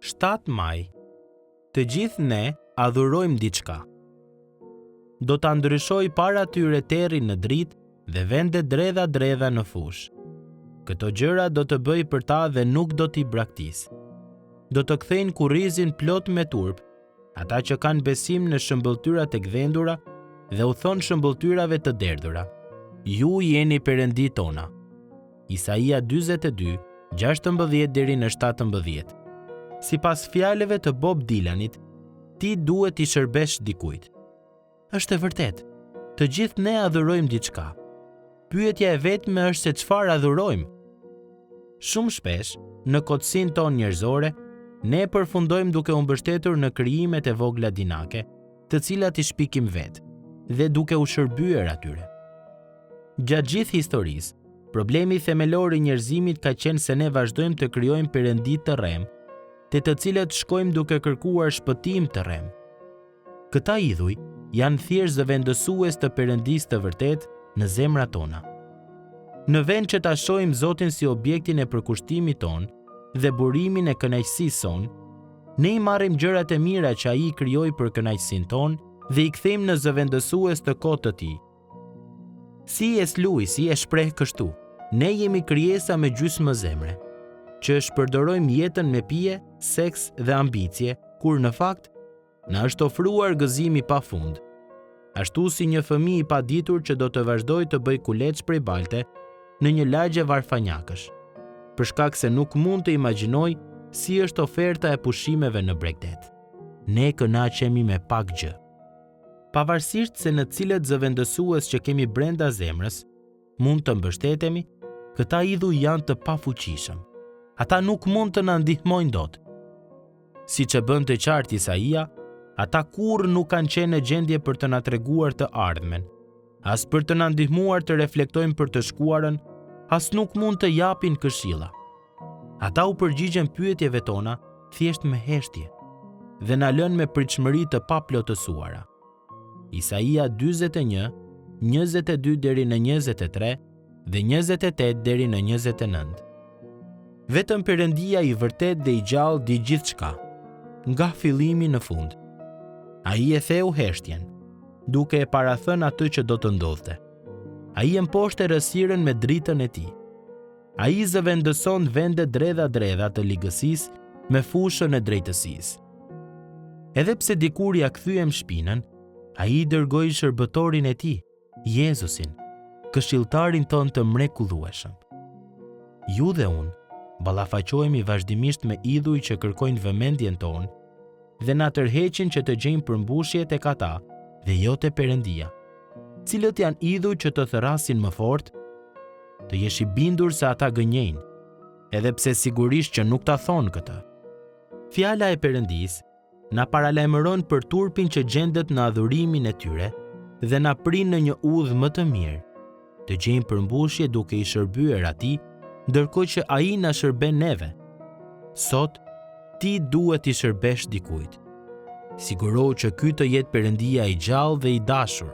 7 maj. Të gjithë ne adhurojmë diçka. Do ta ndryshoj para tyre terrin në dritë dhe vende dredha në fush. Këto gjëra do të bëj për ta dhe nuk do t'i braktis. Do të kthejnë kurrizin plot me turp, ata që kanë besim në shëmbëltyrat e gdhendura dhe u thon shëmbëltyrave të derdhura. Ju jeni perëndi tona. Isaia 42, 16 deri në 17. Sipas fjalëve të Bob Dylanit, ti duhet i shërbesh dikujt. Është e vërtet, të gjithë ne adhurojmë diçka. Pyetja e vetme është se çfarë adhurojmë. Shumë shpesh, në kotësinë tonë njerëzore, ne përfundojmë duke u mbështetur në krijimet e vogla dinake, të cilat i shpikim vetë, dhe duke u shërbyer atyre. Gjatë gjithë historisë, problemi themelor i njerëzimit ka qenë se ne vazhdojmë të krijojmë perëndi të rrem, te të cilët shkojmë duke kërkuar shpëtim të rrem. Këta idhuj janë thjesht zëvendësues të perëndisë të vërtet në zemrat tona. Në vend që ta shohim Zotin si objektin e përkushtimit ton dhe burimin e kënaqësisë son, ne i marrim gjërat e mira që ai i krijoi për kënaqësinë ton dhe i kthejmë në zëvendësues të kohë të tij. C.S. Lewisi e shpreh kështu: ne jemi krijesa me gjysmë zemre, që shpërdorojmë jetën me pije, seks dhe ambicie, kur në fakt na është ofruar gëzimi pafund. Ashtu si një fëmijë i paditur që do të vazhdojë të bëjë kuleç prej balte në një lagje varfanjakësh, për shkak se nuk mund të imagjinoj si është oferta e pushimeve në Bregdet. Ne kënaqemi me pak gjë. Pavarësisht se në cilët zëvendësues që kemi brenda zemrës mund të mbështetemi, këta idhuj janë të pafuqishëm. Ata nuk mund të na ndihmojnë dot. Siç e bën të qartë Isaia, ata kurrë nuk kanë qenë në gjendje për të na treguar të ardhmen, as për të na ndihmuar të reflektojmë për të shkuarën, as nuk mund të japin këshilla. Ata u përgjigjen pyetjeve tona thjesht me heshtje dhe na lënë me pritshmëri të paplotësuara. Isaia 41, 22 deri në 23 dhe 28 deri në 29. Vetëm Perëndia i vërtet dhe i gjallë di gjithçka, nga fillimi në fund. Ai e theu heshtjen, duke e parathënë atë që do të ndodhte. Ai e mposhte errësirën me dritën e tij. Ai zëvendëson vende dredha të ligësisë me fushën e drejtësisë. Edhe pse dikur ja kthyem shpinën, ai dërgoi shërbëtorin e tij, Jezusin, këshilltarin ton të mrekullueshëm. Ju dhe unë ballafaqohemi vazhdimisht me idhuj që kërkojnë vëmendjen tonë dhe na tërheqin që të gjejmë përmbushje tek ata dhe jo te Perëndia. Cilët janë idhuj që të thërrasin më fort? Të jesh i bindur se ata gënjejnë, edhe pse sigurisht që nuk ta thonë këtë. Fjala e Perëndisë na paralajmëron për turpin që gjendet në adhurimin e tyre dhe na prin në një udhë më të mirë, të gjejmë përmbushje duke i shërbyer atij, ndërkohë që ai na shërben neve. Sot ti duhet i shërbesh dikujt. Sigurohu që ky të jetë Perëndia i gjallë dhe i dashur.